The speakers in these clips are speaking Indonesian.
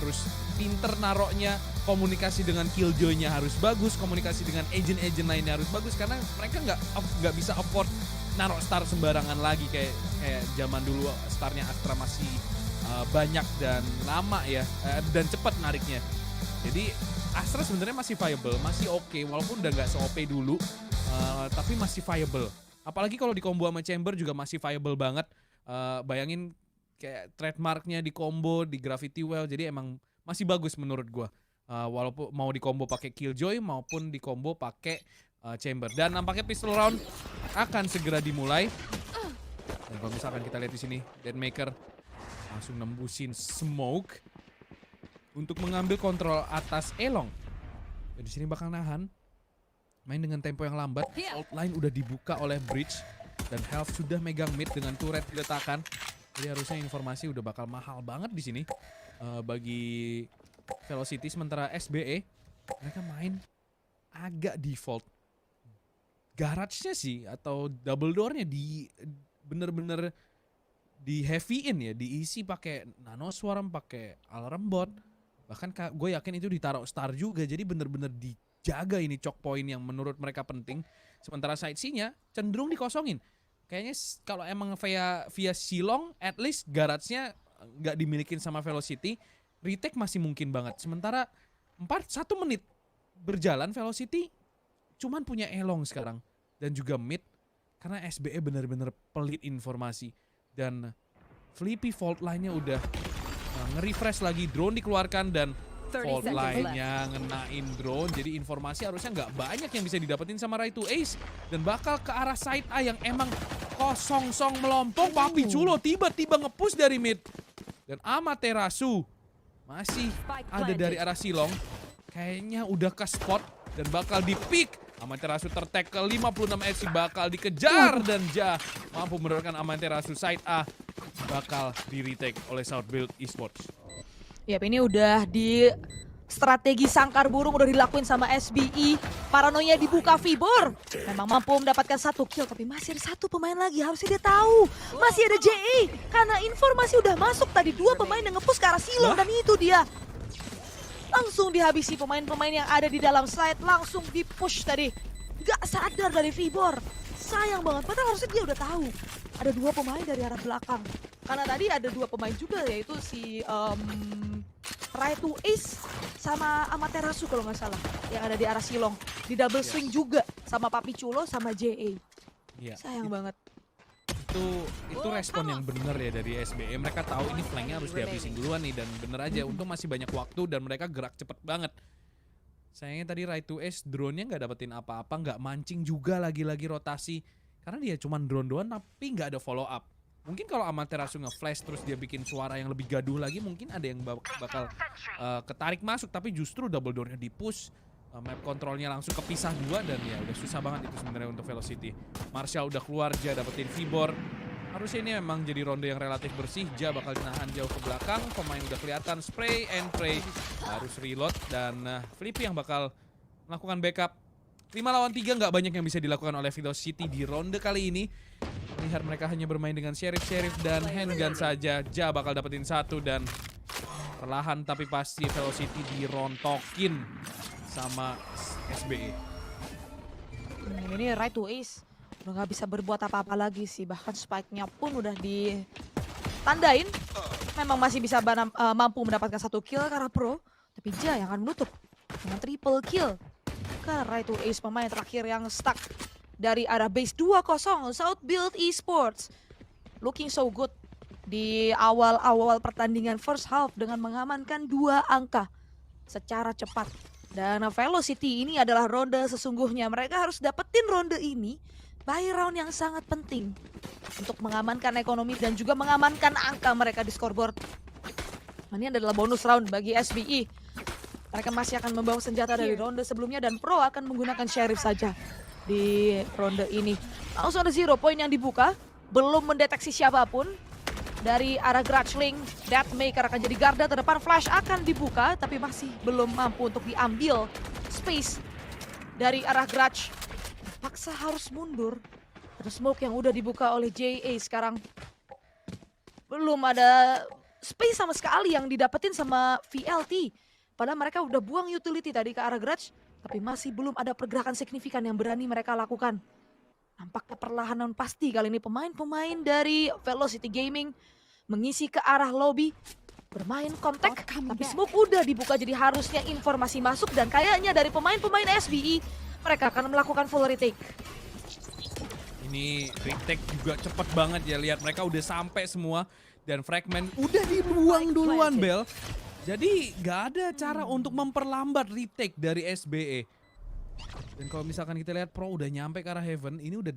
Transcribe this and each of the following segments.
harus pinter naroknya, komunikasi dengan Killjoy-nya harus bagus, komunikasi dengan agent-agent lainnya harus bagus, karena mereka nggak bisa afford narok star sembarangan lagi kayak zaman dulu starnya Astra masih banyak dan lama ya, dan cepat nariknya. Jadi Astra sebenarnya masih viable, masih oke, walaupun udah nggak se-OP dulu, tapi masih viable. Apalagi kalau di combo sama Chamber juga masih viable banget. Bayangin kayak trademarknya di combo di Gravity Well, jadi emang masih bagus menurut gua. Walaupun mau di combo pakai Killjoy maupun di combo pakai Chamber. Dan nampaknya pistol round akan segera dimulai. Dan kalau misalkan kita lihat di sini, Deadmaker langsung nembusin smoke untuk mengambil kontrol atas Elong. Dan di sini bakal nahan. Main dengan tempo yang lambat. Fault line udah dibuka oleh Bridge dan Health sudah megang mid dengan turret diletakkan. Jadi harusnya informasi udah bakal mahal banget di sini bagi Velocity. Sementara SBE mereka main agak default. Garage-nya sih atau double door-nya bener-bener di heavy-in ya, diisi pakai nanoswarm, pakai alarm bot. Bahkan gue yakin itu ditaruh star juga, jadi bener-bener dijaga ini choke point yang menurut mereka penting. Sementara side C-nya cenderung dikosongin. Kayaknya kalau emang via Silong, at least garage-nya nggak dimilikin sama Velocity, retake masih mungkin banget. Sementara 1 menit berjalan, Velocity cuman punya Elong sekarang. Dan juga mid, karena SBE bener-bener pelit informasi. Dan Flippy fault line-nya udah nge-refresh lagi, drone dikeluarkan dan fault line-nya ngenain drone. Jadi informasi harusnya nggak banyak yang bisa didapetin sama Rai2Ace. Dan bakal ke arah side A yang emang kosong-song melompong. Papi Chulo tiba-tiba nge-push dari mid. Dan Amaterasu masih ada dari arah Silong. Kayaknya udah ke spot dan bakal di-pick. Amaterasu tertag ke 56 FC, bakal dikejar dan mampu mendapatkan Amaterasu. Side A bakal di-retake oleh South Build Esports. Yap, ini udah di strategi sangkar burung udah dilakuin sama SBE. Paranoia dibuka Vibor. Memang mampu mendapatkan 1 kill, tapi masih ada 1 pemain lagi. Harusnya dia tahu. Masih ada JA. Karena informasi udah masuk tadi 2 pemain yang nge-push ke arah Silong. Dan itu dia. Langsung dihabisi pemain-pemain yang ada di dalam side. Langsung di-push tadi. Gak sadar dari Vibor. Sayang banget, padahal harusnya dia udah tahu. Ada 2 pemain dari arah belakang. Karena tadi ada 2 pemain juga, yaitu si Rai2Ace sama Amaterasu kalau nggak salah. Yang ada di arah Silong. Di double swing juga sama Papi Chulo sama JA. Sayang banget. Itu respon yang bener ya dari SBE. Mereka tahu ini flanknya harus dihabisin duluan nih. Dan bener aja, untung masih banyak waktu dan mereka gerak cepet banget. Sayangnya tadi Rai2Ace drone-nya nggak dapetin apa-apa, nggak mancing juga lagi-lagi rotasi. Karena dia cuma drone doang tapi nggak ada follow up. Mungkin kalau Amaterasu nge-flash terus dia bikin suara yang lebih gaduh lagi, mungkin ada yang bakal ketarik masuk. Tapi justru double door-nya di-push, map kontrolnya langsung kepisah 2 dan ya udah susah banget itu sebenarnya untuk Velocity. Marshall udah keluar, Ja dapetin Vibor. Harusnya ini memang jadi ronde yang relatif bersih. Ja bakal dinahan jauh ke belakang, pemain udah kelihatan spray and pray. Harus reload dan Flippy yang bakal melakukan backup. 5 lawan 3 nggak banyak yang bisa dilakukan oleh Velocity di ronde kali ini. Lihat mereka hanya bermain dengan Sheriff dan handgun saja. Ja bakal dapetin 1 dan perlahan tapi pasti Velocity dirontokin sama SBE. Ini Rai2Ace udah nggak bisa berbuat apa-apa lagi sih. Bahkan spike-nya pun udah ditandain. Memang masih bisa mampu mendapatkan 1 kill karena pro. Tapi Ja yang akan menutup dengan triple kill. Karena Rai2Ace pemain terakhir yang stuck dari arah base 2-0 South Build Esports. Looking so good di awal-awal pertandingan first half dengan mengamankan 2 angka secara cepat. Dan Velocity ini adalah ronde sesungguhnya. Mereka harus dapetin ronde ini by round yang sangat penting untuk mengamankan ekonomi dan juga mengamankan angka mereka di scoreboard. Ini adalah bonus round bagi SBE. Mereka masih akan membawa senjata dari ronde sebelumnya dan Pro akan menggunakan Sheriff saja di ronde ini. Langsung ada 0 point yang dibuka. Belum mendeteksi siapapun. Dari arah Grudgeling, Deathmaker akan jadi garda terdepan. Flash akan dibuka tapi masih belum mampu untuk diambil space dari arah Grudge. Paksa harus mundur. Ada smoke yang udah dibuka oleh JA sekarang. Belum ada space sama sekali yang didapetin sama VLT. Padahal mereka udah buang utility tadi ke arah garage, tapi masih belum ada pergerakan signifikan yang berani mereka lakukan. Nampaknya perlahanan pasti kali ini pemain-pemain dari Velocity Gaming mengisi ke arah lobby, bermain kontak, tapi smoke udah dibuka jadi harusnya informasi masuk dan kayaknya dari pemain-pemain SBE mereka akan melakukan full retake. Ini retake juga cepet banget ya, lihat mereka udah sampai semua dan fragment udah dibuang duluan Bel. Jadi gak ada cara untuk memperlambat retake dari SBE. Dan kalau misalkan kita lihat Pro udah nyampe ke arah Heaven, ini udah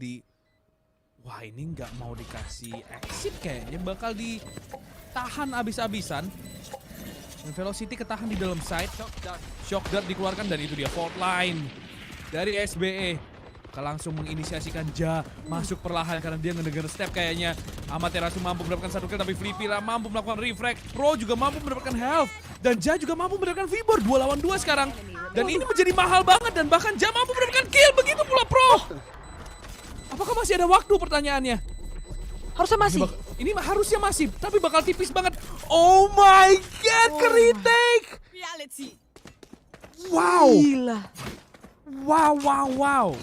wah ini nggak mau dikasih exit kayaknya, bakal ditahan abis-abisan. Dan Velocity ketahan di dalam side. Shock Dart dikeluarkan dan itu dia fault line dari SBE. Langsung menginisiasikan Ja masuk perlahan karena dia ngedenger step kayaknya. Amaterasu mampu mendapatkan 1 kill tapi Flippy lah mampu melakukan refrag. Pro juga mampu mendapatkan health dan Ja juga mampu mendapatkan Vibor 2 lawan 2 sekarang. Dan ini menjadi mahal banget dan bahkan Ja mampu mendapatkan kill, begitu pula Pro. Apakah masih ada waktu pertanyaannya? Harusnya masih. Ini harusnya masih, tapi bakal tipis banget. Oh my god, retake. Wow. Gila. Wow.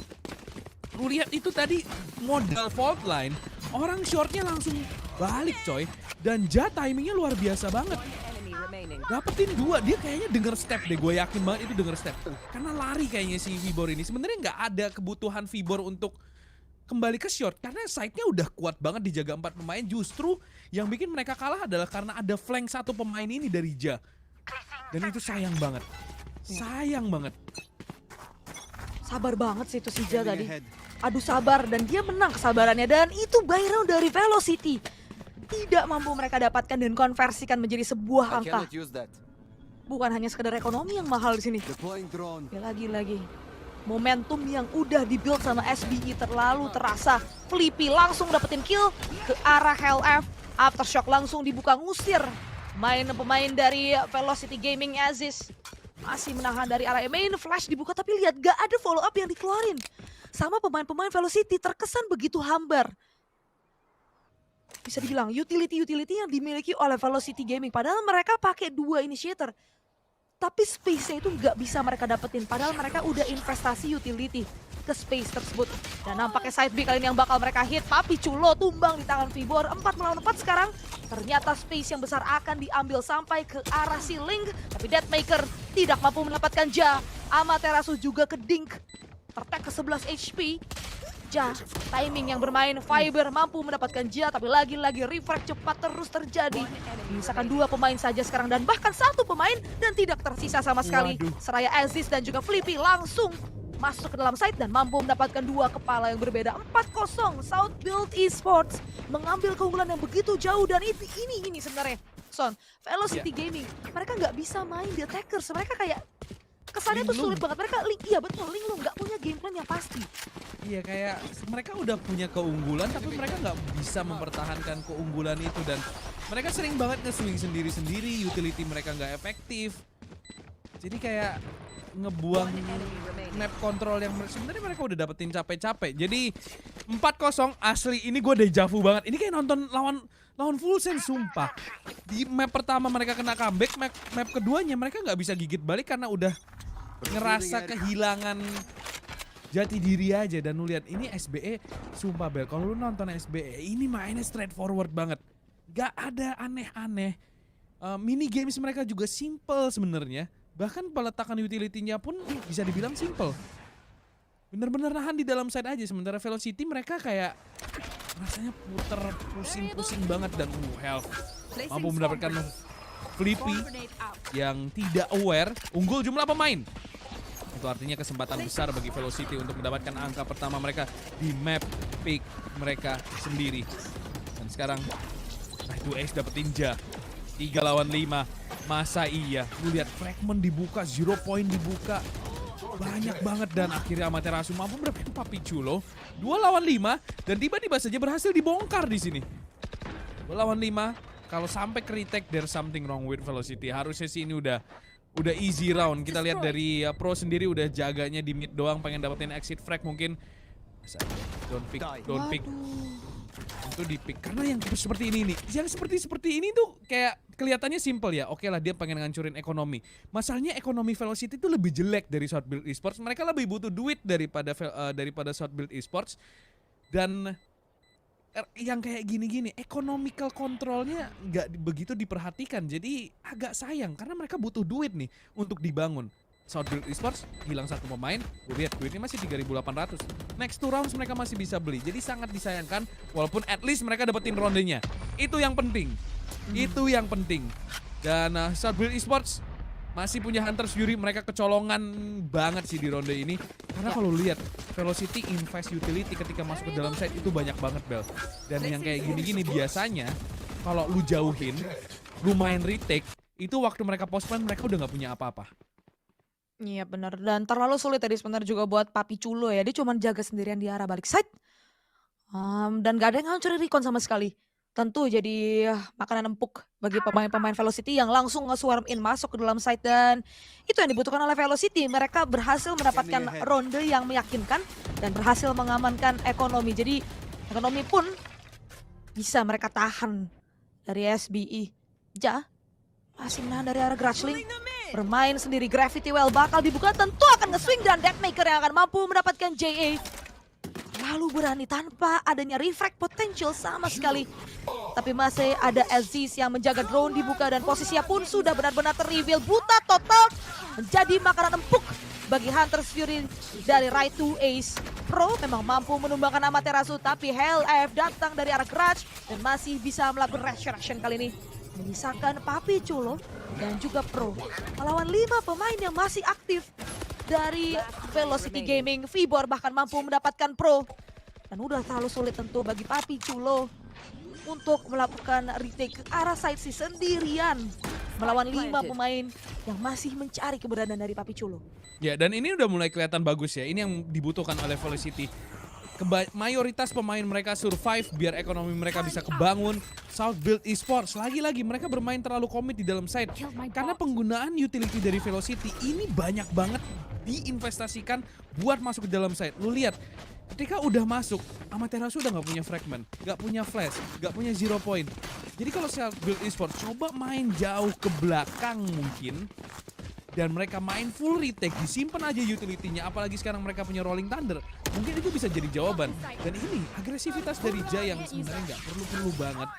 Lu lihat itu tadi modal fault line, orang shortnya langsung balik coy. Dan Ja timingnya luar biasa banget. Dapetin 2, dia kayaknya denger step deh, gue yakin banget itu denger step. Karena lari kayaknya si Vibor ini. Sebenarnya nggak ada kebutuhan Vibor untuk kembali ke short karena side-nya udah kuat banget dijaga 4 pemain. Justru yang bikin mereka kalah adalah karena ada flank 1 pemain ini dari Ja. Dan itu sayang banget. Sayang banget. Sabar banget sih itu si Ja tadi. Aduh sabar dan dia menang kesabarannya dan itu buy round dari Velocity. Tidak mampu mereka dapatkan dan konversikan menjadi sebuah angka. Bukan hanya sekedar ekonomi yang mahal di sini. Ya lagi-lagi. Momentum yang udah dibuild sama SBE terlalu terasa. Flippy langsung dapetin kill ke arah LF. Aftershock langsung dibuka ngusir. Pemain dari Velocity Gaming Aziz. Masih menahan dari arah main, flash dibuka tapi lihat gak ada follow up yang dikeluarin. Sama pemain-pemain Velocity terkesan begitu hambar. Bisa dibilang utility yang dimiliki oleh Velocity Gaming. Padahal mereka pakai 2 initiator. Tapi space-nya itu nggak bisa mereka dapetin. Padahal mereka udah investasi utility ke space tersebut. Dan nampaknya side B kali ini yang bakal mereka hit. Tapi Culo tumbang di tangan Vibor. 4 melawan 4 sekarang. Ternyata space yang besar akan diambil sampai ke arah si Link. Tapi Deathmaker tidak mampu mendapatkan Ja. Amaterasu juga ke Dink. Tertek ke 11 HP. Ja, timing yang bermain, Fiber mampu mendapatkan Ja, tapi lagi-lagi refrag cepat terus terjadi. Misalkan 2 pemain saja sekarang dan bahkan 1 pemain dan tidak tersisa sama sekali. Waduh. Seraya Aziz dan juga Flippy langsung masuk ke dalam site dan mampu mendapatkan 2 kepala yang berbeda. 4-0 South Build Esports mengambil keunggulan yang begitu jauh dan ini sebenarnya. Son, Velocity Gaming, mereka nggak bisa main di attackers, mereka kayak kesannya tuh sulit banget. Mereka iya betul, linglung nggak punya game plan yang pasti. Iya kayak mereka udah punya keunggulan tapi mereka nggak bisa mempertahankan keunggulan itu dan mereka sering banget nge-swing sendiri-sendiri, utility mereka nggak efektif. Jadi kayak ngebuang map control yang sebenarnya mereka udah dapetin capek-capek. Jadi 4-0 asli ini gue dejavu banget. Ini kayak nonton lawan Full Sense sumpah. Di map pertama mereka kena comeback, map keduanya mereka nggak bisa gigit balik karena udah ngerasa kehilangan jati diri aja. Dan lu lihat ini SBE sumpah Bel, kalau lu nonton SBE ini mainnya straightforward banget, gak ada aneh-aneh. Mini games mereka juga simple sebenarnya, bahkan peletakan utility-nya pun bisa dibilang simple. Bener-bener nahan di dalam side aja. Sementara Velocity mereka kayak rasanya puter pusing-pusing banget dan health mampu mendapatkan Flippy yang tidak aware. Unggul jumlah pemain. Itu artinya kesempatan besar bagi Velocity untuk mendapatkan angka pertama mereka di map pick mereka sendiri. Dan sekarang Right2 Ace dapetin Ja. 3 lawan 5. Masa iya? Lu lihat fragment dibuka, 0 point dibuka. Banyak banget dan akhirnya Amaterasu mampu mendapatkan Papi Chulo. 2 lawan 5 dan tiba-tiba saja berhasil dibongkar di sini. 2 lawan 5. Kalau sampai ke retake, there's something wrong with Velocity. Harusnya sih ini udah easy round. Kita lihat dari Pro sendiri udah jaganya di mid doang, pengen dapetin exit frag mungkin. Don't pick. Untuk di pick karena yang seperti ini nih, yang seperti ini tuh kayak kelihatannya simple ya. Oke lah dia pengen ngancurin ekonomi. Masalahnya ekonomi Velocity itu lebih jelek dari South Build Esports. Mereka lebih butuh duit daripada South Build Esports. Dan yang kayak gini-gini, economical controlnya nggak begitu diperhatikan. Jadi agak sayang karena mereka butuh duit nih untuk dibangun. South Build Esports hilang satu pemain, gue lihat duitnya masih 3.800. Next 2 rounds mereka masih bisa beli. Jadi sangat disayangkan walaupun at least mereka dapetin rondenya. Itu yang penting. Itu yang penting. Dan South Build Esports masih punya Hunters Fury, mereka kecolongan banget sih di ronde ini. Karena kalau lihat Velocity invest utility ketika masuk ke dalam site itu banyak banget, Bel. Dan yang kayak gini-gini biasanya kalau lu jauhin, lu main retake, itu waktu mereka postman mereka udah nggak punya apa-apa. Iya benar, dan terlalu sulit tadi sebenarnya juga buat Papi Chulo ya. Dia cuma jaga sendirian di arah balik side. Dan gak ada yang ngancurin recon sama sekali. Tentu jadi makanan empuk bagi pemain-pemain Velocity yang langsung nge-swarm in masuk ke dalam site. Dan itu yang dibutuhkan oleh Velocity. Mereka berhasil mendapatkan ronde yang meyakinkan dan berhasil mengamankan ekonomi. Jadi ekonomi pun bisa mereka tahan dari SBE. Ja masih menahan dari arah Grudgeling. Bermain sendiri, Gravity Well bakal dibuka, tentu akan nge-swing dan Deathmaker yang akan mampu mendapatkan JA. Lalu berani tanpa adanya refract potential sama sekali. Tapi masih ada Aziz yang menjaga drone dibuka dan posisinya pun sudah benar-benar ter-reveal. Buta total menjadi makanan empuk bagi Hunters Fury dari Right to Ace. Pro memang mampu menumbangkan Amaterasu, tapi Hell AF datang dari arah Grudge dan masih bisa melakukan resurrection kali ini. Menyisakan Papi Chulo dan juga Pro melawan 5 pemain yang masih aktif dari Velocity Gaming. Vibor bahkan mampu mendapatkan Pro dan udah terlalu sulit tentu bagi Papi Chulo untuk melakukan retake ke arah side sih sendirian melawan 5 pemain yang masih mencari keberadaan dari Papi Chulo. Ya, dan ini udah mulai kelihatan bagus ya. Ini yang dibutuhkan oleh Velocity. Mayoritas pemain mereka survive biar ekonomi mereka bisa kebangun. South Build Esports lagi-lagi mereka bermain terlalu komit di dalam side karena penggunaan utility dari Velocity ini banyak banget diinvestasikan buat masuk ke dalam side. Lu lihat ketika udah masuk, Amaterasu udah nggak punya fragment, nggak punya flash, nggak punya 0 point. Jadi kalau South Build Esports coba main jauh ke belakang mungkin, dan mereka main full retake, disimpan aja utility-nya, apalagi sekarang mereka punya Rolling Thunder, mungkin itu bisa jadi jawaban. Dan ini agresivitas dari Jay yang sebenarnya nggak perlu-perlu banget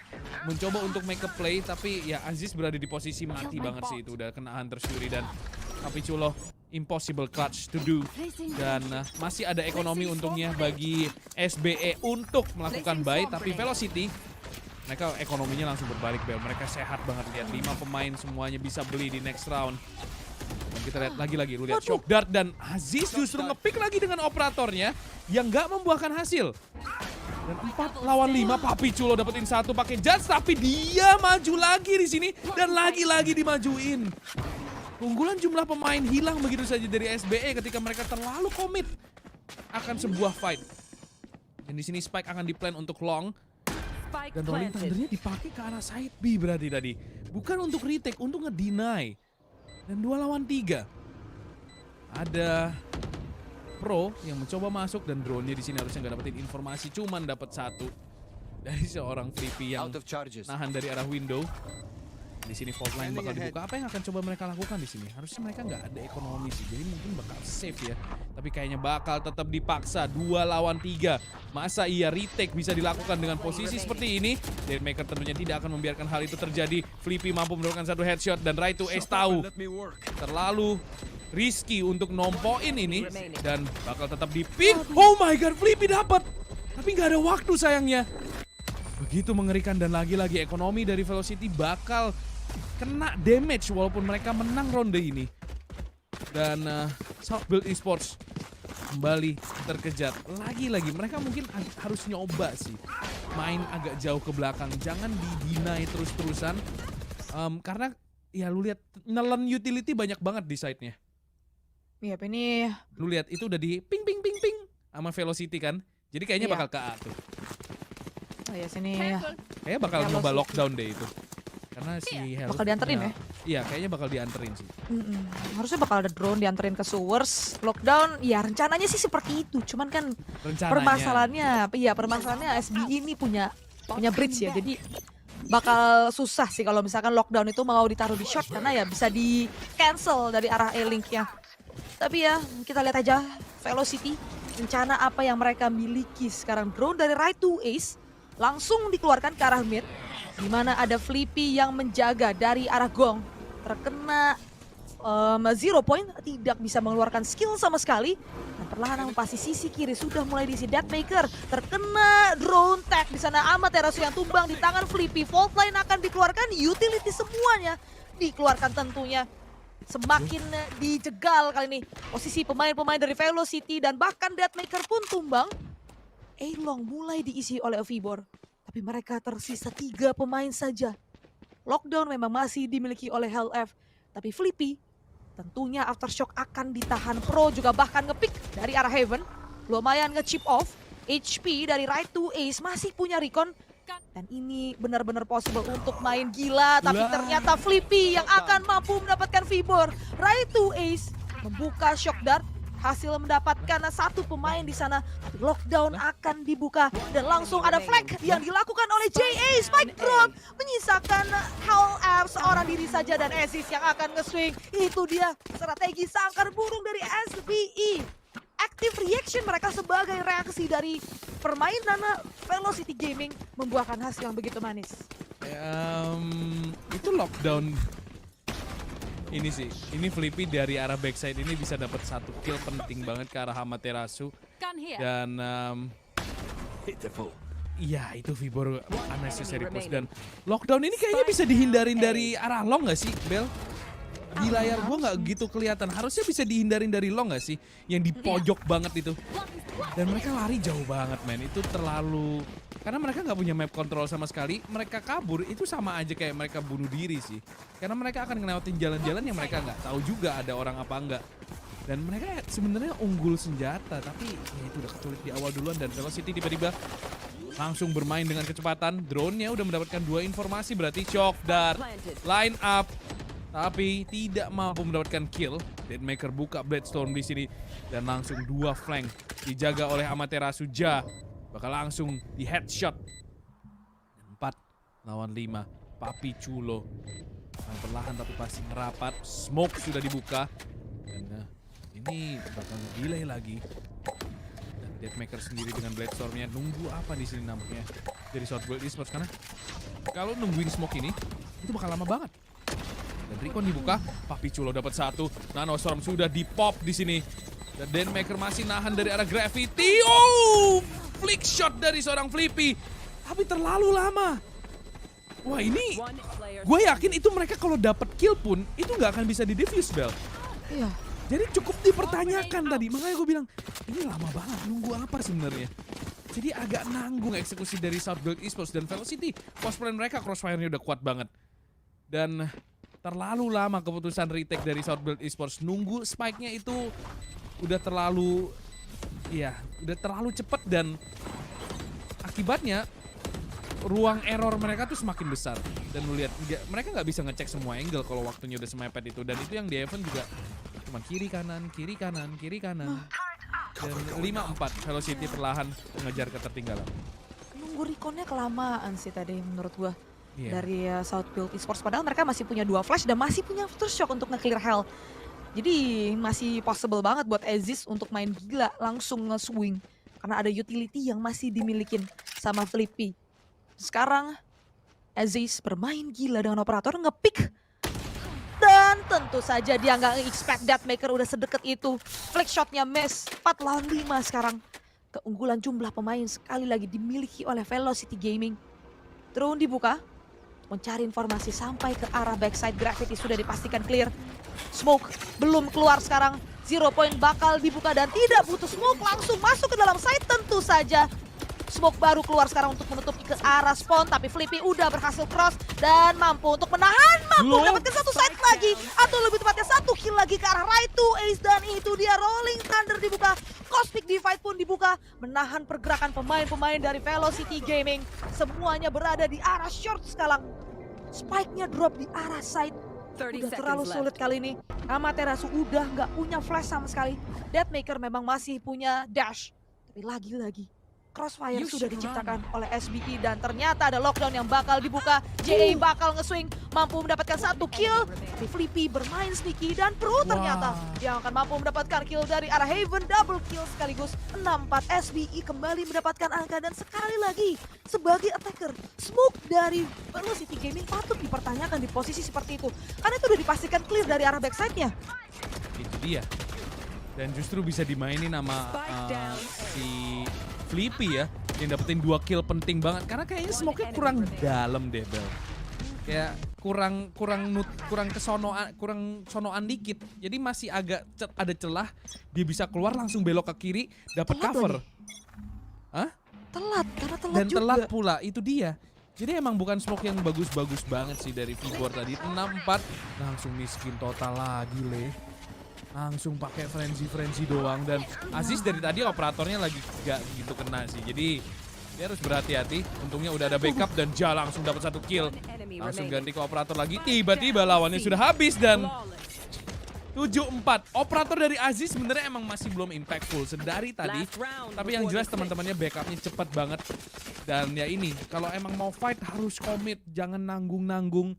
mencoba untuk make a play, tapi ya Aziz berada di posisi mati banget sih, itu udah kena Hunters Fury dan Papi Chulo impossible clutch to do. Dan masih ada ekonomi untungnya bagi SBE untuk melakukan buy, tapi Velocity mereka ekonominya langsung berbalik, Bel. Mereka sehat banget, lihat 5 pemain semuanya bisa beli di next round. Dan kita lihat lagi-lagi, lu lihat Shock Dart dan Aziz justru ngepick lagi dengan operatornya yang nggak membuahkan hasil. Dan 4 lawan 5, Papi Chulo dapetin 1 pakai Judge, tapi dia maju lagi di sini dan lagi-lagi dimajuin. Keunggulan jumlah pemain hilang begitu saja dari SBE ketika mereka terlalu komit akan sebuah fight. Dan di sini Spike akan diplan untuk long. Dan Rolling Thundernya dipakai ke arah side B berarti tadi. Bukan untuk retake, untuk nge-deny. Dan 2 lawan 3. Ada Pro yang mencoba masuk dan drone-nya di sini harusnya nggak dapetin informasi, cuman dapat 1 dari seorang Flippy yang nahan dari arah window. Di sini fault line bakal dibuka. Apa yang akan coba mereka lakukan di sini? Harusnya mereka nggak ada ekonomi sih, jadi mungkin bakal safe ya. Tapi kayaknya bakal tetap dipaksa 2 lawan 3. Masa iya retake bisa dilakukan dengan posisi seperti ini? Deathmaker tentunya tidak akan membiarkan hal itu terjadi. Flippy mampu mendapatkan 1 headshot dan Right to Ace tahu terlalu risky untuk nompoin ini dan bakal tetap dipin. Oh my god, Flippy dapat. Tapi nggak ada waktu sayangnya. Begitu mengerikan dan lagi-lagi ekonomi dari Velocity bakal kena damage walaupun mereka menang ronde ini. Dan South Build Esports kembali terkejar. Lagi-lagi mereka mungkin harus nyoba sih main agak jauh ke belakang. Jangan di-deny terus-terusan. Karena ya lu lihat nelen utility banyak banget di side-nya. Iya, ini Lu lihat itu udah di ping ping ping ping sama Velocity kan. Jadi kayaknya bakal ke A tuh. oh ya sini Kayaknya bakal nyoba lockdown deh itu. Karena si Health Bakal dianterin ya? Iya, kayaknya bakal dianterin sih. Harusnya bakal ada drone dianterin ke sewers. Lockdown, ya rencananya sih seperti itu. Cuman kan Rencananya. permasalahannya SBI ini punya bridge ya. Jadi bakal susah sih kalau misalkan lockdown itu mau ditaruh di short karena ya bisa di cancel dari arah A-Link-nya. Tapi ya kita lihat aja Velocity rencana apa yang mereka miliki sekarang. Drone dari right to ace langsung dikeluarkan ke arah mid, di mana ada Flippy yang menjaga dari arah gong. Terkena 0 point, tidak bisa mengeluarkan skill sama sekali. Dan perlahan pasti sisi kiri sudah mulai diisi Deathmaker. Terkena drone tag di sana, Amaterasu yang tumbang di tangan Flippy. Fault line akan dikeluarkan, utility semuanya dikeluarkan tentunya. Semakin dijegal kali ini posisi pemain-pemain dari Velocity dan bahkan Deathmaker pun tumbang. A-Long mulai diisi oleh Vibor, tapi mereka tersisa 3 pemain saja. Lockdown memang masih dimiliki oleh HLF, tapi Flippy tentunya Aftershock akan ditahan. Pro juga bahkan ngepick dari arah Heaven, lumayan nge-chip off. HP dari right to ace masih punya recon, dan ini benar-benar possible untuk main gila, tapi ternyata Flippy yang akan mampu mendapatkan Vibor. Right to ace membuka shock dart, hasil mendapatkan 1 pemain di sana, tapi lockdown akan dibuka dan langsung ada flag yang dilakukan oleh JA. Spike drop menyisakan HLF seorang diri saja dan Aziz yang akan nge-swing. Itu dia strategi sangkar burung dari SBI. Active reaction mereka sebagai reaksi dari permainan Velocity Gaming membuahkan hasil yang begitu manis. Itu lockdown. Ini sih, ini Flippy dari arah backside ini bisa dapat 1 kill penting banget ke arah Amaterasu. Dan iya itu Vibor unnecessary push dan lockdown ini kayaknya bisa dihindarin dari arah long nggak sih, Bel? Di layar gua nggak gitu kelihatan, harusnya bisa dihindarin dari long nggak sih? Yang di pojok banget itu. Dan mereka lari jauh banget, men. Itu terlalu... Karena mereka nggak punya map control sama sekali, mereka kabur itu sama aja kayak mereka bunuh diri sih. Karena mereka akan ngelewatin jalan-jalan yang mereka nggak tahu juga ada orang apa enggak. Dan mereka sebenarnya unggul senjata, tapi ya itu udah keculik di awal duluan dan Velocity tiba-tiba langsung bermain dengan kecepatan. Drone-nya udah mendapatkan 2 informasi, berarti shock dart, line up, tapi tidak mampu mendapatkan kill. Deathmaker buka Bloodstorm di sini dan langsung 2 flank dijaga oleh Amaterasu. Ja bakal langsung di headshot. 4 lawan 5. Papi Chulo perlahan tapi pasti merapat. Smoke sudah dibuka dan ini bakal delay lagi. Dan Deathmaker sendiri dengan Bloodstorm-nya nunggu apa di sini nampaknya dari Southworld Esports, karena kalau nungguin smoke ini itu bakal lama banget. Dan recon dibuka, Papi Chulo dapat 1. Nanostorm sudah di pop di sini. Dan Deathmaker masih nahan dari arah Gravity. Oh! Flick shot dari seorang Flippy, tapi terlalu lama. Wah ini, gue yakin itu mereka kalau dapat kill pun itu nggak akan bisa di-defuse, Bel. Iya. Jadi cukup dipertanyakan tadi, makanya gue bilang ini lama banget, nunggu apa sebenarnya. Jadi agak nanggung eksekusi dari Southworld Esports dan Velocity. Post plan mereka crossfire-nya udah kuat banget. Dan terlalu lama keputusan retake dari Southworld Esports. Nunggu spike-nya itu udah terlalu... Iya, udah terlalu cepat dan akibatnya ruang error mereka tuh semakin besar. Dan lu lihat, mereka nggak bisa ngecek semua angle kalau waktunya udah semepet itu. Dan itu yang di Heaven juga cuma kiri kanan, kiri kanan, kiri kanan. Dan 5-4, Velocity perlahan mengejar ketertinggalan. Nunggu reconnya kelamaan sih tadi menurut gua. Dari Southworld Esports, padahal mereka masih punya 2 flash dan masih punya Aftershock untuk nge-clear hell. Jadi masih possible banget buat Aziz untuk main gila langsung nge-swing. Karena ada utility yang masih dimilikin sama Flippy. Sekarang Aziz bermain gila dengan operator nge-pick. Dan tentu saja dia nggak expect Deathmaker udah sedekat itu. Flick shotnya miss, 4 lawan 5 sekarang. Keunggulan jumlah pemain sekali lagi dimiliki oleh Velocity Gaming. Drone dibuka, mencari informasi sampai ke arah backside. Gravity sudah dipastikan clear. Smoke belum keluar sekarang. 0 point bakal dibuka dan tidak butuh smoke, langsung masuk ke dalam site tentu saja. Smoke baru keluar sekarang untuk menutup ke arah spawn, tapi Flippy udah berhasil cross dan mampu untuk menahan, mampu mendapatkan 1 site lagi, atau lebih tepatnya 1 kill lagi ke arah right to ace. Dan itu dia, Rolling Thunder dibuka, Cosmic Divide pun dibuka, menahan pergerakan pemain-pemain dari Velocity Gaming. Semuanya berada di arah short sekarang. Spike-nya drop di arah side. 30 Udah terlalu seconds sulit left. kali ini. Amaterasu udah nggak punya flash sama sekali. Deathmaker memang masih punya dash. Tapi lagi-lagi Crossfire You sudah should diciptakan oleh SBE dan ternyata ada lockdown yang bakal dibuka. JA bakal nge-swing, mampu mendapatkan 1 kill. Tapi Flippy bermain sneaky dan Pro ternyata yang akan mampu mendapatkan kill dari arah Haven. Double kill sekaligus 6-4. SBE kembali mendapatkan angka dan sekali lagi sebagai attacker, smoke dari Velocity Gaming patut dipertanyakan di posisi seperti itu. Karena itu udah dipastikan clear dari arah backside-nya. Itu dia. Dan justru bisa dimainin sama si Flippy ya, yang dapetin 2 kill penting banget karena kayaknya smoke-nya kurang dalam deh, Bel. Kayak kurang sonoan dikit. Jadi masih agak ada celah, dia bisa keluar langsung belok ke kiri, dapat Telat cover. lagi. Hah? Telat, karena telat Dan juga. telat pula, itu dia. Jadi emang bukan smoke yang bagus-bagus banget sih dari Vibor tadi. 6-4 langsung miskin total lagi, Le. Langsung pakai frenzy doang dan Aziz dari tadi operatornya lagi gak gitu kena sih. Jadi dia harus berhati-hati. Untungnya udah ada backup dan Ja langsung dapat 1 kill. Langsung ganti ke operator lagi. Tiba-tiba lawannya sudah habis dan 7-4. Operator dari Aziz sebenarnya emang masih belum impactful sedari tadi. Tapi yang jelas teman-temannya backupnya cepat banget. Dan ya ini, kalau emang mau fight harus komit, jangan nanggung-nanggung.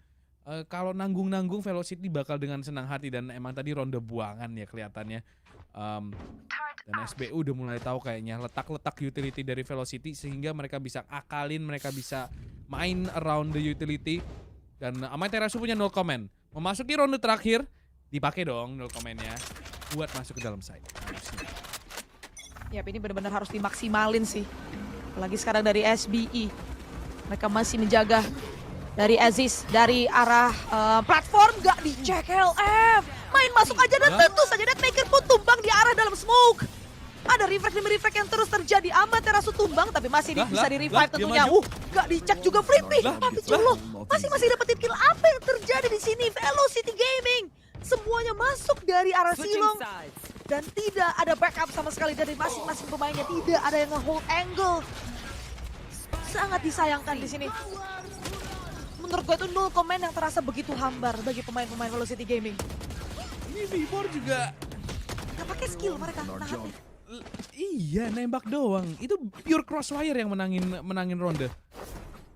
Kalau nanggung-nanggung Velocity bakal dengan senang hati dan emang tadi ronde buangan ya kelihatannya. Dan SBU udah mulai tahu kayaknya letak-letak utility dari Velocity sehingga mereka bisa akalin, mereka bisa main around the utility. Dan Amaterasu punya no comment. Memasuki ronde terakhir, dipakai dong no comment-nya buat masuk ke dalam side. Yap, ini benar-benar harus dimaksimalin sih. Apalagi sekarang dari SBE. Mereka masih menjaga dari Aziz, dari arah platform, gak dicek LF. Main masuk aja dan tentu saja Deathmaker pun tumbang di arah dalam smoke. Ada refrag demi refrag yang terus terjadi. Amaterasu tumbang tapi masih bisa di-revive tentunya. Gak dicek juga Flippy. Tapi Colo masih dapetin kill. Apa yang terjadi di sini? Velocity Gaming semuanya masuk dari arah silong. Dan tidak ada backup sama sekali dari masing-masing pemainnya. Tidak ada yang nge-hold angle. Sangat disayangkan di sini. Menurut gue itu no comment yang terasa begitu hambar bagi pemain-pemain Velocity Gaming. Ini Vibor juga Gak pakai skill mereka. iya nembak doang. Itu pure crossfire yang menangin ronde.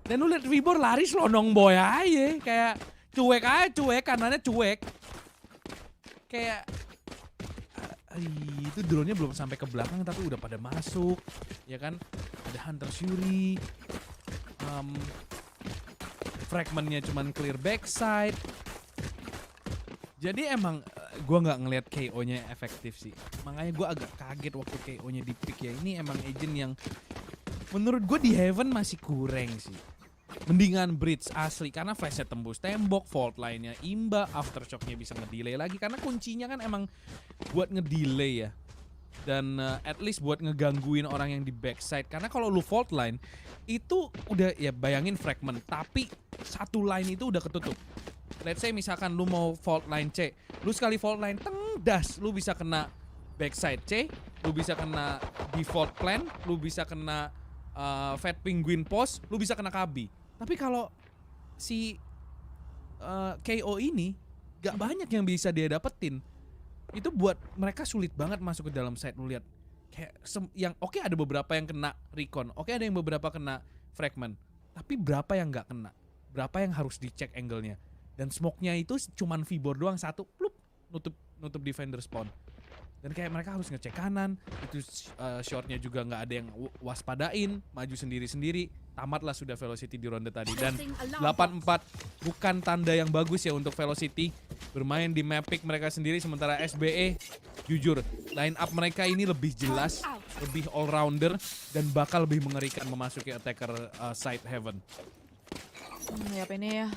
Dan lu lihat Vibor lari selonong boy aja, kayak cuek kanannya cuek. Kayak itu drone-nya belum sampai ke belakang tapi udah pada masuk, ya kan? Ada Hunter Fury. Fragmentnya cuman clear backside. Jadi emang gue nggak ngelihat KO-nya efektif sih. Makanya gue agak kaget waktu KO-nya di pick ya. Ini emang agent yang menurut gue di Heaven masih kurang sih. Mendingan Bridge asli karena flashnya tembus tembok, fault line-nya imba, aftershock-nya bisa ngedelay lagi. Karena kuncinya kan emang buat ngedelay ya. Dan at least buat ngegangguin orang yang di backside. Karena kalau lu fault line itu udah ya bayangin fragment. Tapi satu line itu udah ketutup. Let's say misalkan lu mau fault line C. Lu sekali fault line das. Lu bisa kena backside C. Lu bisa kena default plan. Lu bisa kena Fat Penguin post. Lu bisa kena KB. Tapi kalau si KO ini gak banyak yang bisa dia dapetin. Itu buat mereka sulit banget masuk ke dalam side. Lu lihat kayak yang oke ada beberapa yang kena recon, oke ada yang beberapa kena fragment, tapi berapa yang nggak kena, berapa yang harus dicek angle-nya. Dan smoke-nya itu cuman Vibor doang satu, plup, nutup defender spawn. Dan kayak mereka harus ngecek kanan, itu short-nya juga nggak ada yang waspadain, maju sendiri-sendiri. Tamatlah sudah Velocity di ronde tadi. Dan 8-4 bukan tanda yang bagus ya untuk Velocity. Bermain di map pick mereka sendiri, sementara SBE jujur line up mereka ini lebih jelas, lebih all-rounder, dan bakal lebih mengerikan memasuki attacker side Heaven. Yap, ini ya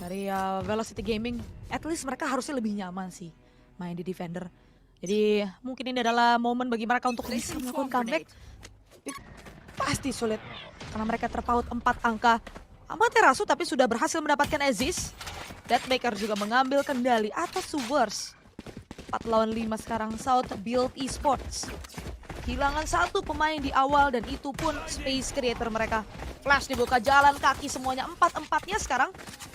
dari Velocity Gaming, at least mereka harusnya lebih nyaman sih main di defender. Jadi mungkin ini adalah momen bagi mereka untuk bisa melakukan comeback. Pasti sulit karena mereka terpaut 4 angka. Amaterasu tapi sudah berhasil mendapatkan Aziz. Deathmaker juga mengambil kendali atas Subers. 4 lawan 5 sekarang South Build Esports. kehilangan satu pemain di awal dan itu pun space creator mereka. Flash dibuka jalan kaki semuanya, empat-empatnya sekarang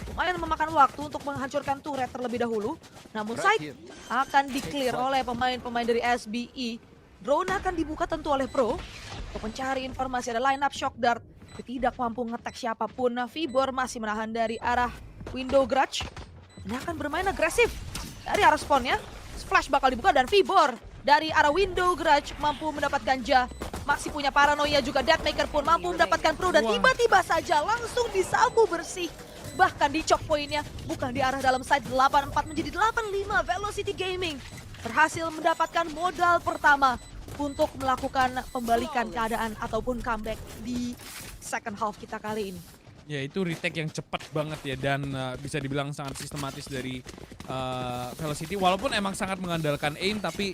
lumayan memakan waktu untuk menghancurkan turret terlebih dahulu. Namun side akan di-clear oleh pemain-pemain dari SBE. Drone akan dibuka tentu oleh Pro untuk mencari informasi. Ada line up shock dart, tapi tidak mampu ngetek siapapun. Vibor masih menahan dari arah window garage. Ini akan bermain agresif dari arah spawnnya. Flash bakal dibuka dan Vibor dari arah window garage mampu mendapatkan Ja. Masih punya paranoia juga, Deathmaker pun mampu mendapatkan Pro dan tiba-tiba saja langsung disapu bersih. Bahkan di choke pointnya bukan di arah dalam side. 8-4 menjadi 8-5. Velocity Gaming berhasil mendapatkan modal pertama untuk melakukan pembalikan keadaan ataupun comeback di second half kita kali ini. Ya itu retake yang cepat banget ya dan bisa dibilang sangat sistematis dari Velocity. Walaupun emang sangat mengandalkan aim tapi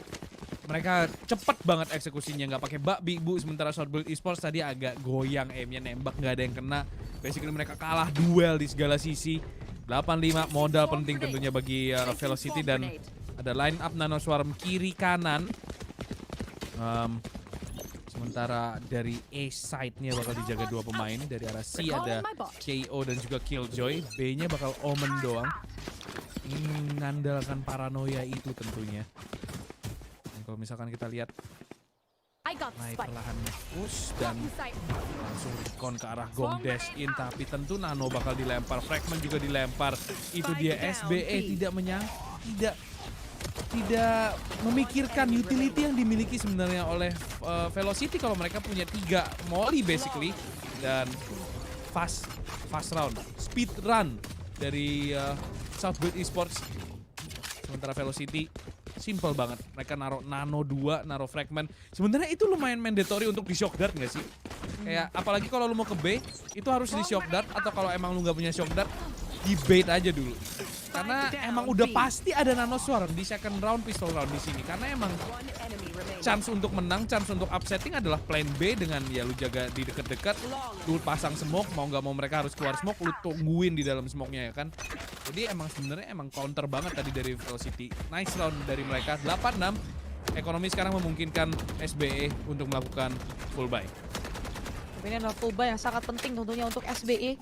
mereka cepet banget eksekusinya, nggak pakai babi bu. Sementara Southbuild Esports tadi agak goyang aimnya, nembak nggak ada yang kena. Basically mereka kalah duel di segala sisi. 8-5 modal penting tentunya bagi Velocity dan ada line up Nano Swarm kiri kanan. Sementara dari A side-nya bakal dijaga dua pemain. Dari arah C ada KO dan juga Killjoy. B-nya bakal Omen doang. Ini mengandalkan paranoia itu tentunya. Kalau misalkan kita lihat naik perlahan push dan langsung recon ke arah Gong dash in, tapi tentu Nano bakal dilempar, Fragment juga dilempar. Itu dia SBE tidak memikirkan utility yang dimiliki sebenarnya oleh Velocity kalau mereka punya 3 molly basically dan fast round, speed run dari Southbuild Esports. Sementara Velocity simple banget, mereka naruh Nano 2, naruh Fragment. Sebenarnya itu lumayan mandatory untuk di shock dart nggak sih? Kayak apalagi kalau lu mau ke B, itu harus di shock dart, atau kalau emang lu nggak punya shock dart, di bait aja dulu. Karena emang udah pasti ada Nano Swarm di second round, pistol round di sini. Karena emang chance untuk menang, chance untuk upsetting adalah plan B dengan ya lu jaga di deket-deket, lu pasang smoke, mau nggak mau mereka harus keluar smoke, lu tungguin di dalam smoke-nya ya kan. Jadi emang sebenarnya emang counter banget tadi dari Velocity. Nice round dari mereka, 8-6. Ekonomi sekarang memungkinkan SBE untuk melakukan full buy. Ini adalah full buy yang sangat penting tentunya untuk SBE.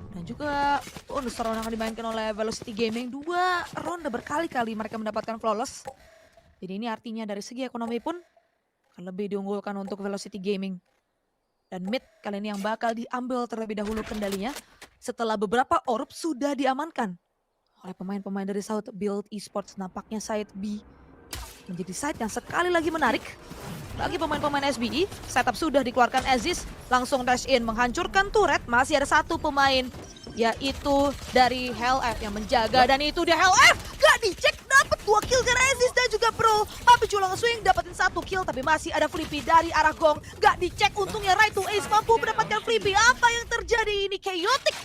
Dan juga bonus round akan dimainkan oleh Velocity Gaming. 2 ronde berkali-kali mereka mendapatkan flawless. Jadi ini artinya dari segi ekonomi pun akan lebih diunggulkan untuk Velocity Gaming. Dan mid kali ini yang bakal diambil terlebih dahulu kendalinya setelah beberapa orb sudah diamankan oleh pemain-pemain dari Southbuild Esports. Nampaknya side B menjadi side yang sekali lagi menarik bagi pemain-pemain SBE. Setup sudah dikeluarkan Aziz, langsung dash in menghancurkan turret. Masih ada satu pemain yaitu dari Hell F yang menjaga, dan itu dia Hell F. Gak dicek, dapat 2 kill dari Aziz dan juga Pro. Papi Culang swing dapetin 1 kill, tapi masih ada Flippy dari arah Gong. Gak dicek, untungnya Right to Ace mampu mendapatkan Flippy. Apa yang terjadi ini? Chaotic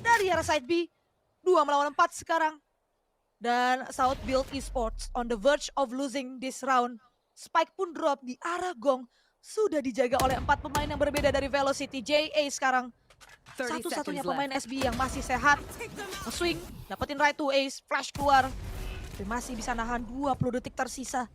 dari arah side B. 2 melawan 4 sekarang. Dan Southbuild Esports on the verge of losing this round. Spike pun drop di arah Gong. Sudah dijaga oleh 4 pemain yang berbeda dari Velocity. JA sekarang satu-satunya pemain SB yang masih sehat. Swing, dapetin right to ace, flash keluar. Tapi masih bisa nahan 20 detik tersisa.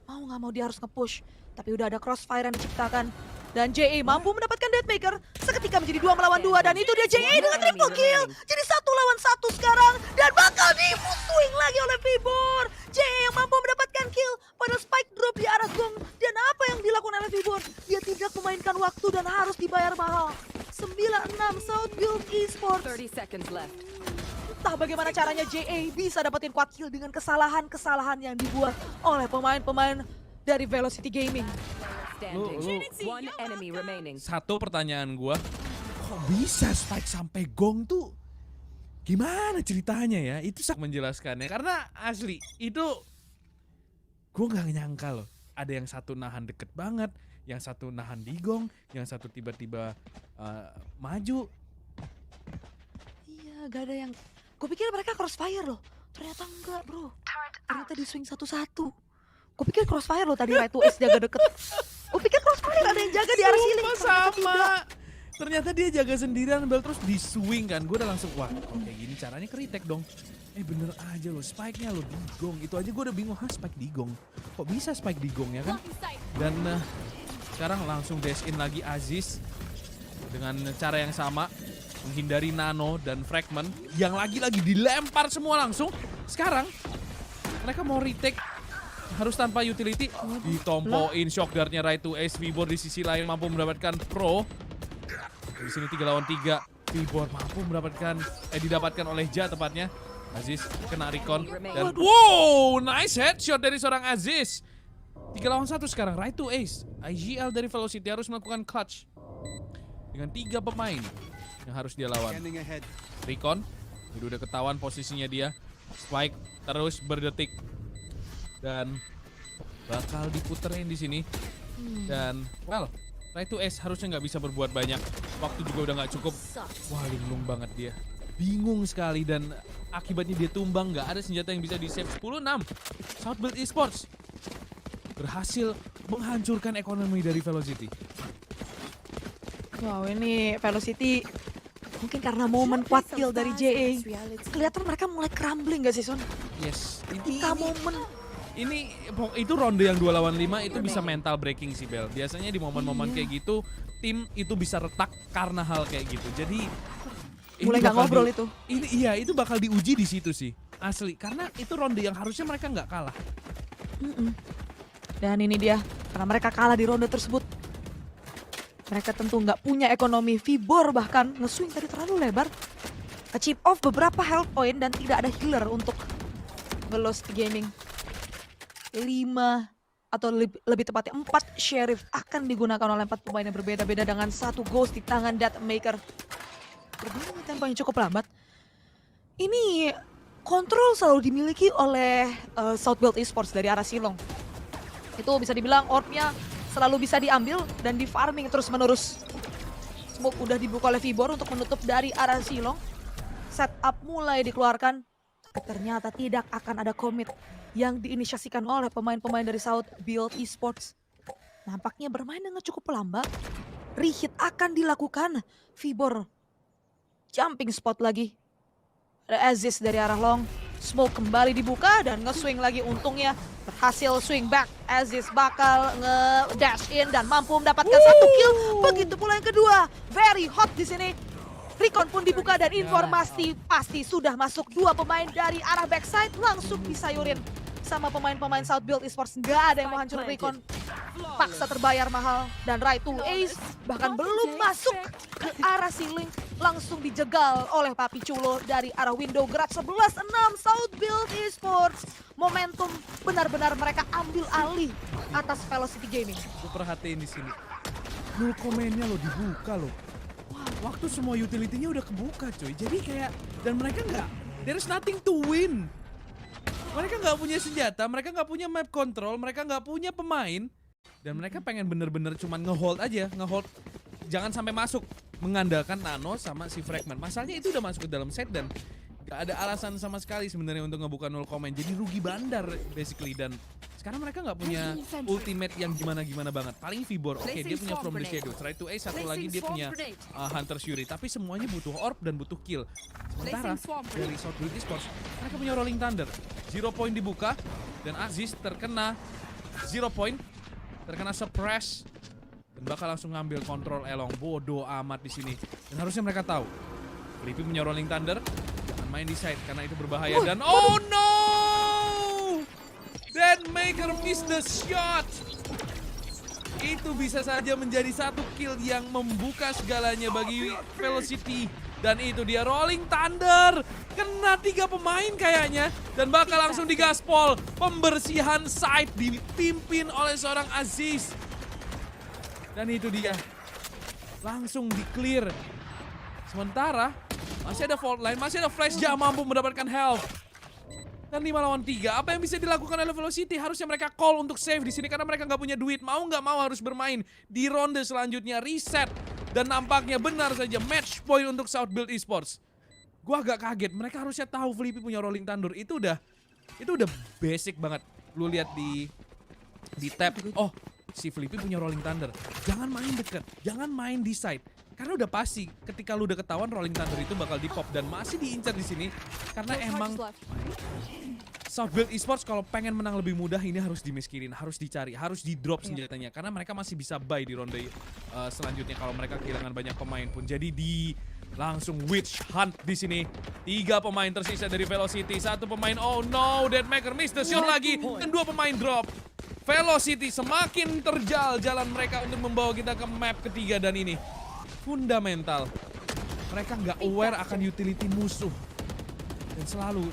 Mau nggak mau dia harus nge-push. Tapi udah ada crossfire yang diciptakan. Dan JA mampu mendapatkan Deathmaker. Seketika menjadi 2 melawan 2. Dan itu dia JA dengan triple kill. Jadi 1 lawan 1 sekarang. Dan bakal di-swing lagi oleh Vibor. JA yang mampu mendapatkan kill. Pada spike drop di arah Gong. Dan apa yang dilakukan oleh Vibor? Dia tidak memainkan waktu dan harus dibayar mahal. 9-6 Southbuild Esports. 30 seconds left. Entah bagaimana caranya JA bisa dapetin quad kill dengan kesalahan-kesalahan yang dibuat oleh pemain-pemain dari Velocity Gaming. One enemy remaining. Satu pertanyaan gua, kok bisa spike sampai Gong tuh? Gimana ceritanya ya? Itu sangat menjelaskannya. Karena asli itu gua nggak nyangka loh. Ada yang satu nahan deket banget, yang satu nahan di Gong, yang satu tiba-tiba maju. Iya, gak ada yang... Gue pikir mereka crossfire loh. Ternyata enggak bro. Ternyata di swing satu-satu. Gue pikir crossfire loh tadi right to ace jaga deket. Gue pikir crossfire ada yang jaga di arah ceiling. Sama. Ternyata dia jaga sendirian Bel, terus di swing kan. Gue udah langsung, wah kalau kayak gini caranya ke-retake dong. Bener aja loh, spike-nya lo digong. Itu aja gue udah bingung, spike digong. Kok bisa spike digong ya kan? Dan sekarang langsung dash in lagi Aziz. Dengan cara yang sama, menghindari nano dan fragment. Yang lagi-lagi dilempar semua langsung. Sekarang, mereka mau retake. Harus tanpa utility. Ditompoin shock dart-nya right to ace. Vibor di sisi lain mampu mendapatkan pro. Di sini 3 lawan 3. Vibor mampu didapatkan oleh Ja tepatnya. Aziz kena recon dan wow, nice headshot dari seorang Aziz. 3 lawan 1 sekarang, right to ace. IGL dari Velocity harus melakukan clutch dengan 3 pemain yang harus dia lawan. Recon, udah ketahuan posisinya dia. Spike terus berdetik dan bakal diputerin di sini. Dan well, right to ace harusnya nggak bisa berbuat banyak. Waktu juga udah nggak cukup. Wah, linglung banget dia. Bingung sekali dan akibatnya dia tumbang, nggak ada senjata yang bisa di-save. 10-6. South Build Esports berhasil menghancurkan ekonomi dari Velocity. Wow, ini Velocity mungkin karena momen kuat kill dari JA. Kelihatan mereka mulai crumbling gak sih, Son? Yes. Ketika momen Itu ronde yang 2 lawan 5 itu bisa mental breaking sih Bel. Biasanya di momen-momen kayak gitu, tim itu bisa retak karena hal kayak gitu. Jadi mulai gak ngobrol itu. Itu bakal diuji di situ sih. Asli, karena itu ronde yang harusnya mereka nggak kalah. Dan ini dia, karena mereka kalah di ronde tersebut. Mereka tentu nggak punya ekonomi. Vibor bahkan nge-swing tadi terlalu lebar. Chip off beberapa health point dan tidak ada healer untuk Velocity Gaming. 5 atau lebih tepatnya 4 sheriff akan digunakan oleh 4 pemain yang berbeda-beda dengan 1 ghost di tangan Deathmaker. Berbeda tempo yang cukup lambat. Ini kontrol selalu dimiliki oleh South Build Esports dari arah Silong. Itu bisa dibilang orbnya selalu bisa diambil dan di farming terus menerus. Smoke udah dibuka oleh Vibor untuk menutup dari arah Silong. Setup mulai dikeluarkan. Ternyata tidak akan ada commit yang diinisiasikan oleh pemain-pemain dari South Build Esports. Nampaknya bermain dengan cukup lambat. Rehit akan dilakukan. Vibor jumping spot lagi. Ada Aziz dari arah long. Smoke kembali dibuka dan nge-swing lagi. Untungnya berhasil swing back. Aziz bakal nge-dash in dan mampu mendapatkan 1 kill. Begitu pula yang kedua. Very hot di sini. Recon pun dibuka dan informasi pasti sudah masuk 2 pemain dari arah backside. Langsung disayurin sama pemain-pemain South Build Esports. Nggak ada yang mau hancurin Recon. Paksa terbayar mahal. Dan right to ace bahkan belum masuk ke arah ceiling. Langsung dijegal oleh Papi Chulo dari arah window gerak 11-6 South Build Esports. Momentum benar-benar mereka ambil alih atas Velocity Gaming. Gue perhatiin di sini. 0 komennya lo dibuka lo. Wah, waktu semua utility-nya udah kebuka coy. Jadi kayak, dan mereka nggak, there's nothing to win. Mereka nggak punya senjata, mereka nggak punya map control, mereka nggak punya pemain. Dan mereka pengen bener-bener cuman nge-hold aja, nge-hold. Jangan sampai masuk, mengandalkan nano sama si fragment. Masalahnya itu udah masuk ke dalam set dan gak ada alasan sama sekali sebenarnya untuk ngebuka 0 komen. Jadi rugi bandar basically. Dan sekarang mereka nggak punya ultimate yang gimana-gimana banget. Paling Vibor, oke, dia punya From the Shadows. Right to ace, satu lagi dia punya Hunter's Fury. Tapi semuanya butuh orb dan butuh kill. Sementara dari South Build Esports, mereka punya Rolling Thunder. 0 point dibuka dan Aziz terkena 0 point. Terkena suppress. Dan bakal langsung ngambil kontrol Elong. Bodoh amat di sini. Dan harusnya mereka tahu. Flippy punya Rolling Thunder. Jangan main di side karena itu berbahaya. Dan oh no! Deathmaker miss the shot. Itu bisa saja menjadi 1 kill yang membuka segalanya bagi Velocity. Dan itu dia Rolling Thunder. Kena 3 pemain kayaknya. Dan bakal langsung digaspol. Pembersihan side dipimpin oleh seorang Aziz. Dan itu dia. Langsung di-clear. Sementara masih ada fault line, masih ada flash jam mampu mendapatkan health. Dan 5 lawan 3, apa yang bisa dilakukan oleh Velocity? Harusnya mereka call untuk save di sini karena mereka nggak punya duit. Mau nggak mau harus bermain di ronde selanjutnya, reset. Dan nampaknya benar saja match point untuk South Build Esports. Gua agak kaget, mereka harusnya tahu Flippy punya Rolling Thunder. Itu udah basic banget. Lu lihat di tab, oh si Flippy punya Rolling Thunder. Jangan main deket, jangan main di side. Karena udah pasti ketika lu udah ketahuan Rolling Thunder itu bakal di pop dan masih diincar di sini karena emang South Build Esports kalau pengen menang lebih mudah ini harus dimiskirin, harus dicari, harus di drop senjatanya karena mereka masih bisa buy di ronde selanjutnya kalau mereka kehilangan banyak pemain pun. Jadi di langsung witch hunt di sini. 3 pemain tersisa dari Velocity, 1 pemain oh no, Deadmaker miss the shot lagi dan 2 pemain drop. Velocity semakin terjal jalan mereka untuk membawa kita ke map ketiga dan ini fundamental. Mereka nggak aware akan utility musuh. Dan selalu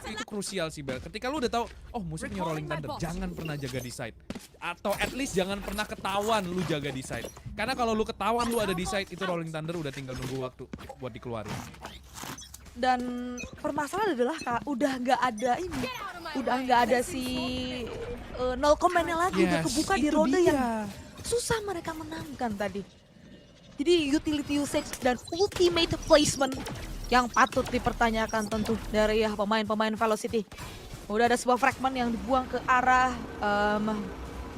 itu krusial sih Bel. Ketika lu udah tahu oh musuh punya Rolling Thunder, jangan pernah jaga di side. Atau at least jangan pernah ketahuan lu jaga di side. Karena kalau lu ketahuan lu ada di side itu Rolling Thunder udah tinggal nunggu waktu buat dikeluarin. Dan permasalahan adalah Kak, udah nggak ada ini. Udah nggak ada si nol komennya lagi, udah kebuka di ronde yang susah mereka menangkan tadi. Jadi utility usage dan ultimate placement yang patut dipertanyakan tentu dari pemain-pemain Velocity. Udah ada sebuah fragment yang dibuang ke arah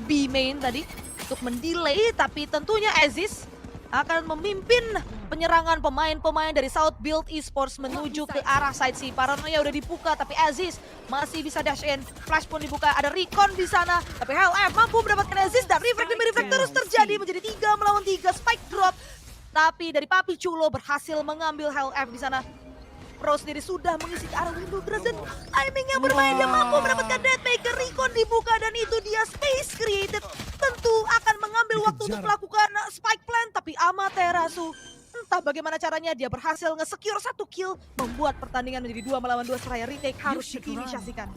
B main tadi untuk mendelay, tapi tentunya Aziz akan memimpin penyerangan pemain-pemain dari South Build Esports menuju ke arah side C. Paranoia udah dibuka tapi Aziz masih bisa dash in. Flash pun dibuka, ada Recon di sana. Tapi HLF mampu mendapatkan Aziz dan reflect demi reflect terus terjadi menjadi 3 melawan 3 spike drop. Tapi dari Papi Chulo berhasil mengambil HLF di sana. Pro sendiri sudah mengisi ke arah window grass dan timingnya bermain. Dia mampu mendapatkan Deadmaker, Recon dibuka dan itu dia space created. Tentu akan mengambil waktu untuk melakukan spike plant. Tapi Amaterasu entah bagaimana caranya dia berhasil nge-secure 1 kill. Membuat pertandingan menjadi 2 melawan 2 seraya retake harus diinisiasikan.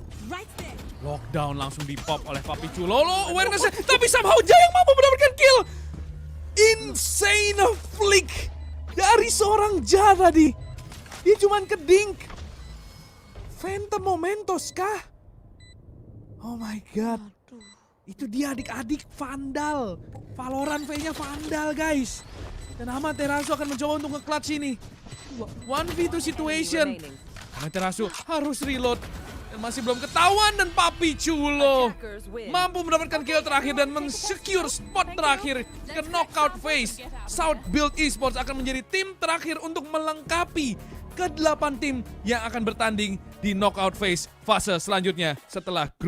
Lockdown langsung di pop oleh Papi Chulo. Awareness-nya tapi somehow Jayang mampu mendapatkan kill. Insane flick dari seorang Ja tadi. Dia cuman ke dink. Phantom Momentos kah? Oh my god. Itu dia adik-adik Vandal. Valorant V-nya Vandal guys. Dan Amaterasu akan mencoba untuk nge-clutch ini. 1v2 situation. Amaterasu harus reload. Dan masih belum ketahuan dan Papi Chulo mampu mendapatkan kill terakhir dan men-secure spot terakhir ke knockout phase. South Build Esports akan menjadi tim terakhir untuk melengkapi ke-8 tim yang akan bertanding di knockout phase fase selanjutnya setelah grup.